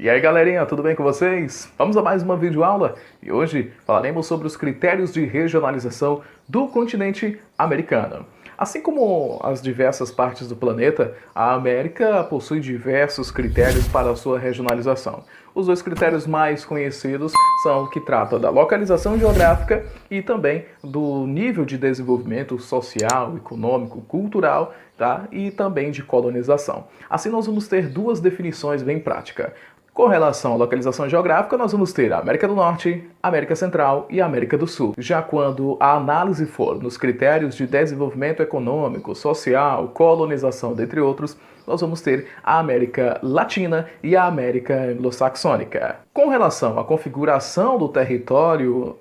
E aí galerinha, tudo bem com vocês? Vamos a mais uma videoaula e hoje falaremos sobre os critérios de regionalização do continente americano. Assim como as diversas partes do planeta, a América possui diversos critérios para a sua regionalização. Os dois critérios mais conhecidos são o que trata da localização geográfica e também do nível de desenvolvimento social, econômico, cultural, tá? E também de colonização. Assim nós vamos ter duas definições bem práticas. Com relação à localização geográfica, nós vamos ter a América do Norte, América Central e América do Sul. Já quando a análise for nos critérios de desenvolvimento econômico, social, colonização, dentre outros, nós vamos ter a América Latina e a América Anglo-Saxônica. Com relação à configuração do território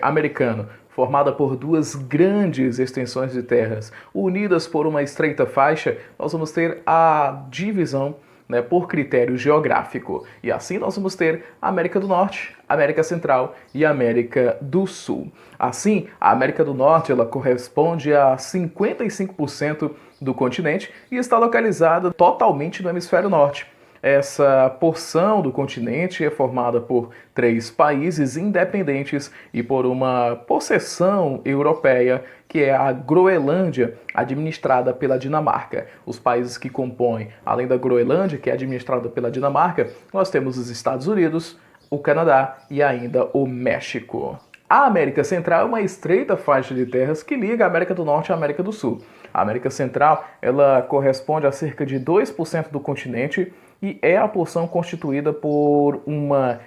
americano, formada por duas grandes extensões de terras unidas por uma estreita faixa, nós vamos ter a divisão por critério geográfico. E assim nós vamos ter a América do Norte, América Central e América do Sul. Assim, a América do Norte ela corresponde a 55% do continente e está localizada totalmente no hemisfério norte. Essa porção do continente é formada por 3 países independentes e por uma possessão europeia, que é a Groenlândia, administrada pela Dinamarca. Os países que compõem, além da Groenlândia, que é administrada pela Dinamarca, nós temos os Estados Unidos, o Canadá e ainda o México. A América Central é uma estreita faixa de terras que liga a América do Norte à América do Sul. A América Central ela corresponde a cerca de 2% do continente e é a porção constituída por uma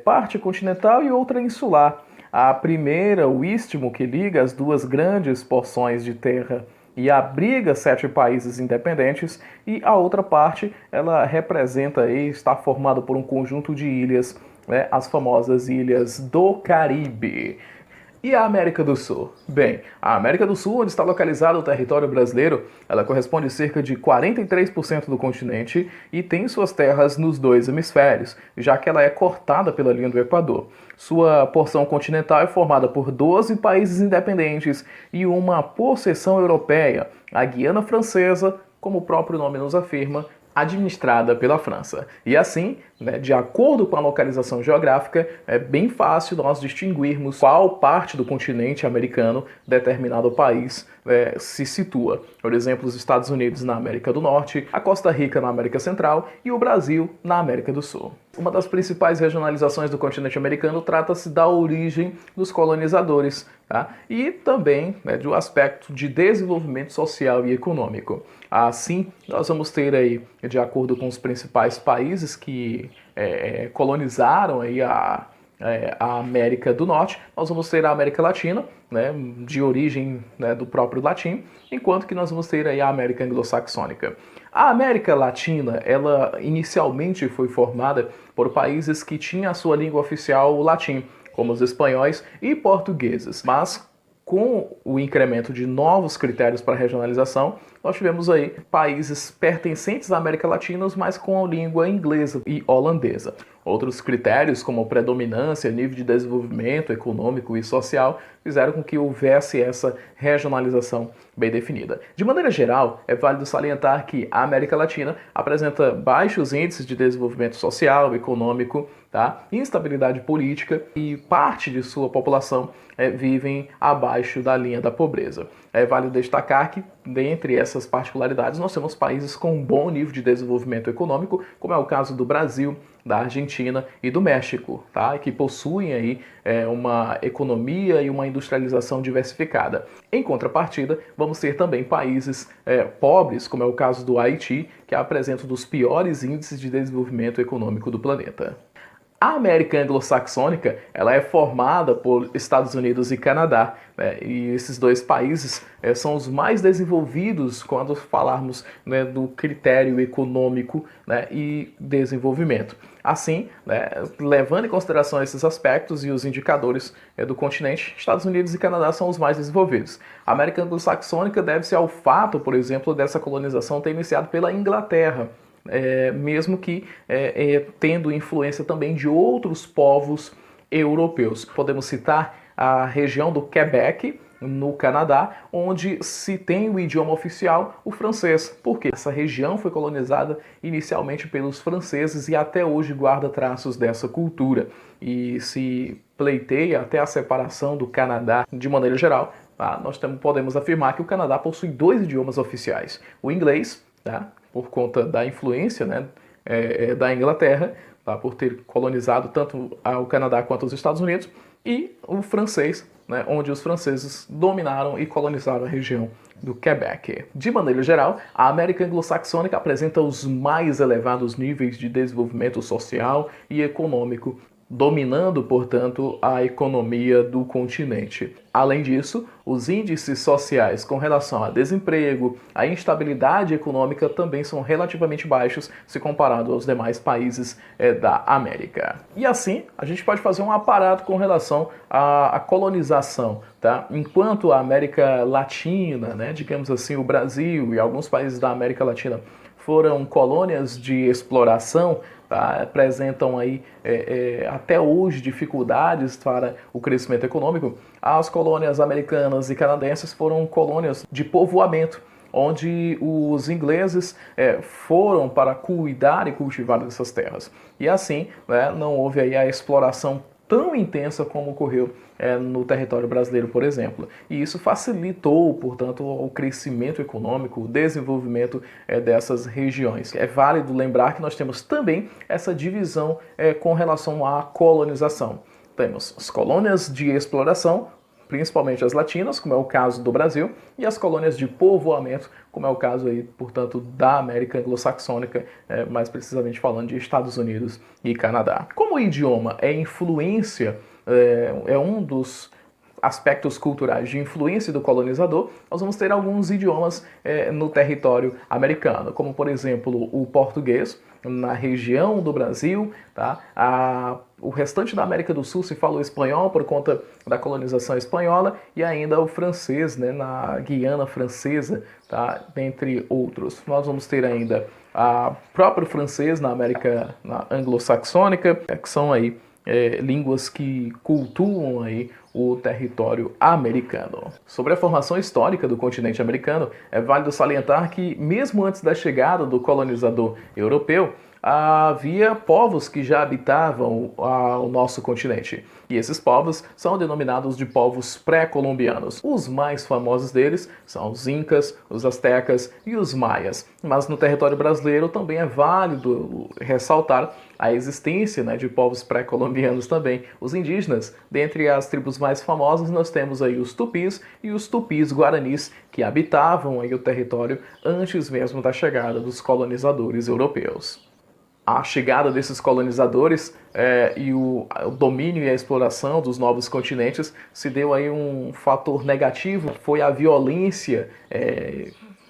parte continental e outra insular. A primeira, o istmo, que liga as duas grandes porções de terra e abriga 7 países independentes, e a outra parte ela representa e está formada por um conjunto de ilhas, as famosas ilhas do Caribe. E a América do Sul? Bem, a América do Sul, onde está localizado o território brasileiro, ela corresponde a cerca de 43% do continente e tem suas terras nos 2 hemisférios, já que ela é cortada pela linha do Equador. Sua porção continental é formada por 12 países independentes e uma possessão europeia, a Guiana Francesa, como o próprio nome nos afirma, administrada pela França. E assim, de acordo com a localização geográfica, é bem fácil nós distinguirmos qual parte do continente americano determinado país se situa. Por exemplo, os Estados Unidos na América do Norte, a Costa Rica na América Central e o Brasil na América do Sul. Uma das principais regionalizações do continente americano trata-se da origem dos colonizadores, tá? E também do aspecto de desenvolvimento social e econômico. Assim, nós vamos ter aí, de acordo com os principais países que colonizaram aí a América do Norte, nós vamos ter a América Latina, de origem do próprio latim, enquanto que nós vamos ter aí a América Anglo-Saxônica. A América Latina, ela inicialmente foi formada por países que tinham a sua língua oficial o latim, como os espanhóis e portugueses, mas com o incremento de novos critérios para regionalização, nós tivemos aí países pertencentes à América Latina, mas com a língua inglesa e holandesa. Outros critérios, como predominância, nível de desenvolvimento econômico e social, fizeram com que houvesse essa regionalização bem definida. De maneira geral, é válido salientar que a América Latina apresenta baixos índices de desenvolvimento social, econômico, instabilidade política e parte de sua população vivem abaixo da linha da pobreza. É válido destacar que, dentre essas particularidades, nós temos países com um bom nível de desenvolvimento econômico, como é o caso do Brasil, da Argentina e do México, que possuem aí uma economia e uma industrialização diversificada. Em contrapartida, vamos ter também países pobres, como é o caso do Haiti, que apresentam um dos piores índices de desenvolvimento econômico do planeta. A América Anglo-Saxônica ela é formada por Estados Unidos e Canadá, e esses 2 países são os mais desenvolvidos quando falarmos do critério econômico e desenvolvimento. Assim, levando em consideração esses aspectos e os indicadores do continente, Estados Unidos e Canadá são os mais desenvolvidos. A América Anglo-Saxônica deve-se ao fato, por exemplo, dessa colonização ter iniciado pela Inglaterra, mesmo que tendo influência também de outros povos europeus. Podemos citar a região do Quebec, no Canadá, onde se tem o idioma oficial, o francês. Por quê? Essa região foi colonizada inicialmente pelos franceses e até hoje guarda traços dessa cultura. E se pleiteia até a separação do Canadá de maneira geral. Nós podemos afirmar que o Canadá possui dois idiomas oficiais. O inglês, tá, por conta da influência, né, da Inglaterra, tá, por ter colonizado tanto o Canadá quanto os Estados Unidos, e o francês, né, onde os franceses dominaram e colonizaram a região do Quebec. De maneira geral, a América anglo-saxônica apresenta os mais elevados níveis de desenvolvimento social e econômico, dominando, portanto, a economia do continente. Além disso, os índices sociais com relação a desemprego, a instabilidade econômica também são relativamente baixos se comparado aos demais países da América. E assim, a gente pode fazer um aparato com relação à colonização, tá? Enquanto a América Latina, né, digamos assim, o Brasil e alguns países da América Latina foram colônias de exploração, tá, apresentam aí até hoje dificuldades para o crescimento econômico, as colônias americanas e canadenses foram colônias de povoamento, onde os ingleses foram para cuidar e cultivar essas terras. E assim, né, não houve aí a exploração tão intensa como ocorreu no território brasileiro, por exemplo. E isso facilitou, portanto, o crescimento econômico, o desenvolvimento dessas regiões. É válido lembrar que nós temos também essa divisão com relação à colonização. Temos as colônias de exploração, principalmente as latinas, como é o caso do Brasil, e as colônias de povoamento, como é o caso aí, portanto, da América anglo-saxônica, mais precisamente falando de Estados Unidos e Canadá. Como o idioma é influência, é um dos aspectos culturais de influência do colonizador, nós vamos ter alguns idiomas no território americano, como por exemplo o português, na região do Brasil, tá? O restante da América do Sul se fala o espanhol por conta da colonização espanhola e ainda o francês, né, na Guiana Francesa, tá? Entre outros. Nós vamos ter ainda o próprio francês na América anglo-saxônica, que são aí línguas que cultuam aí o território americano. Sobre a formação histórica do continente americano, é válido salientar que, mesmo antes da chegada do colonizador europeu, havia povos que já habitavam o nosso continente. E esses povos são denominados de povos pré-colombianos. Os mais famosos deles são os incas, os astecas e os maias. Mas no território brasileiro também é válido ressaltar a existência, né, de povos pré-colombianos também. Os indígenas, dentre as tribos mais famosas, nós temos aí os tupis e os tupis-guaranis, que habitavam aí o território antes mesmo da chegada dos colonizadores europeus. A chegada desses colonizadores e o domínio e a exploração dos novos continentes se deu aí um fator negativo, foi a violência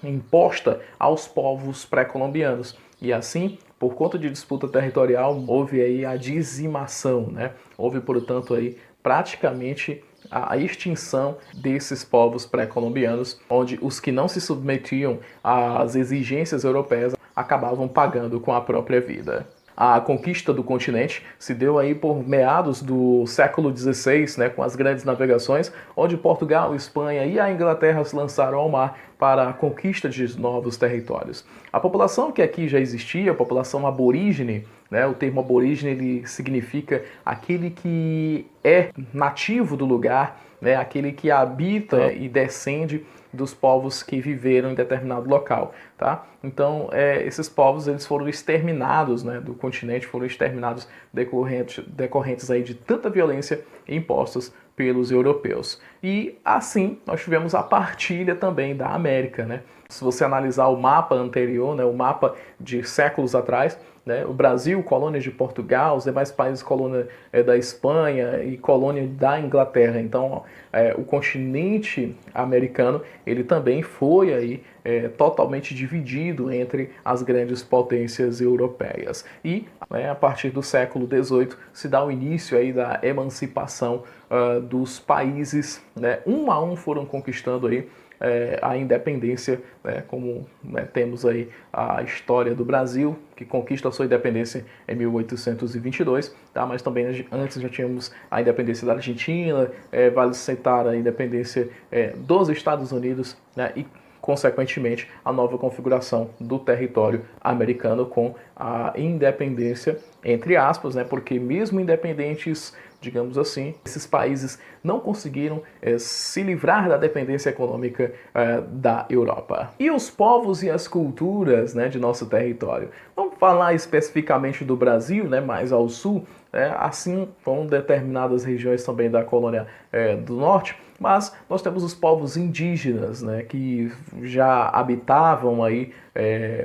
imposta aos povos pré-colombianos. E assim, por conta de disputa territorial, houve aí a dizimação, né? Houve, portanto, aí praticamente a extinção desses povos pré-colombianos, onde os que não se submetiam às exigências europeias acabavam pagando com a própria vida. A conquista do continente se deu aí por meados do século XVI, né, com as grandes navegações, onde Portugal, Espanha e a Inglaterra se lançaram ao mar para a conquista de novos territórios. A população que aqui já existia, a população aborígene, né, o termo aborígene ele significa aquele que é nativo do lugar, né, aquele que habita e descende dos povos que viveram em determinado local, tá? Então, esses povos eles foram exterminados, né, do continente, foram exterminados decorrentes aí de tanta violência impostos pelos europeus. E assim, nós tivemos a partilha também da América, né? Se você analisar o mapa anterior, né, o mapa de séculos atrás, né, o Brasil, colônia de Portugal, os demais países, colônia da Espanha e colônia da Inglaterra. Então, o continente americano, ele também foi aí totalmente dividido entre as grandes potências europeias. E a partir do século XVIII se dá o início aí da emancipação dos países, né, um a um foram conquistando aí a independência, né, como, né, temos aí a história do Brasil, que conquista a sua independência em 1822, tá? Mas também antes já tínhamos a independência da Argentina, vale citar a independência dos Estados Unidos, né? E consequentemente, a nova configuração do território americano com a independência, entre aspas, né, porque mesmo independentes, digamos assim, esses países não conseguiram se livrar da dependência econômica da Europa. E os povos e as culturas, né, de nosso território? Vamos falar especificamente do Brasil, né, mais ao sul, assim como determinadas regiões também da colônia do norte, mas nós temos os povos indígenas, né, que já habitavam aí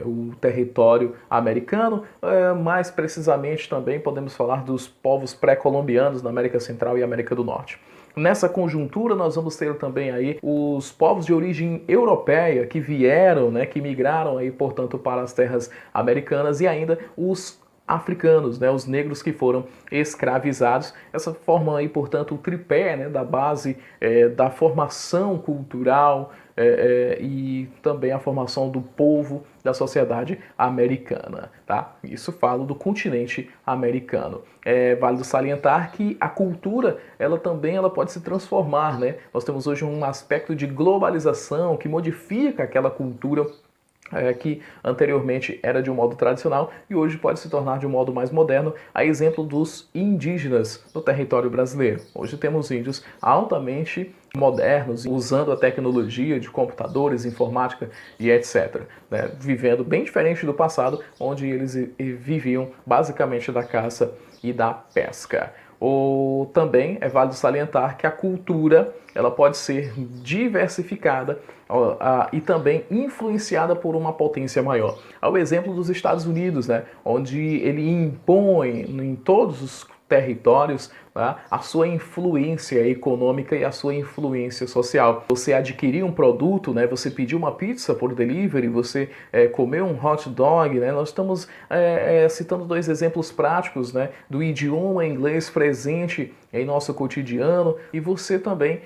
o território americano, mais precisamente também podemos falar dos povos pré-colombianos na América Central e América do Norte. Nessa conjuntura nós vamos ter também aí os povos de origem europeia que vieram, né, que migraram aí, portanto, para as terras americanas, e ainda os africanos, né, os negros que foram escravizados. Essa forma aí, portanto, o tripé, né, da base da formação cultural e também a formação do povo da sociedade americana, tá? Isso falo do continente americano. É válido salientar que a cultura, ela pode se transformar, né? Nós temos hoje um aspecto de globalização que modifica aquela cultura que anteriormente era de um modo tradicional e hoje pode se tornar de um modo mais moderno, a exemplo dos indígenas no território brasileiro. Hoje temos índios altamente modernos, usando a tecnologia de computadores, informática e etc., né? Vivendo bem diferente do passado, onde eles viviam basicamente da caça e da pesca. Ou também é válido salientar que a cultura ela pode ser diversificada e também influenciada por uma potência maior. Ao exemplo dos Estados Unidos, né, onde ele impõe em todos os territórios, tá, a sua influência econômica e a sua influência social. Você adquirir um produto, né, você pedir uma pizza por delivery, você comer um hot dog, né, nós estamos citando dois exemplos práticos, né, do idioma inglês presente em nosso cotidiano, e você também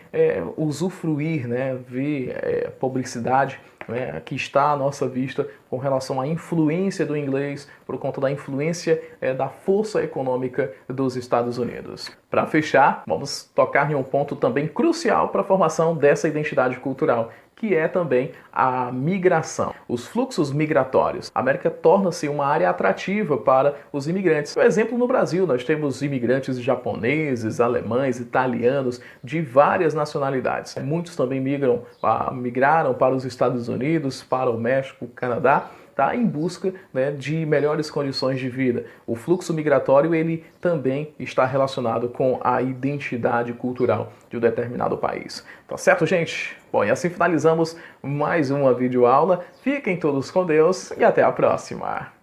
usufruir, né, ver publicidade, né, que está à nossa vista com relação à influência do inglês por conta da influência da força econômica dos Estados Unidos. Para fechar, vamos tocar em um ponto também crucial para a formação dessa identidade cultural, que é também a migração, os fluxos migratórios. A América torna-se uma área atrativa para os imigrantes. Por exemplo, no Brasil, nós temos imigrantes japoneses, alemães, italianos, de várias nacionalidades. Muitos também migraram para os Estados Unidos, para o México, Canadá, tá, em busca, né, de melhores condições de vida. O fluxo migratório ele também está relacionado com a identidade cultural de um determinado país. Tá certo, gente? Bom, e assim finalizamos mais uma videoaula. Fiquem todos com Deus e até a próxima!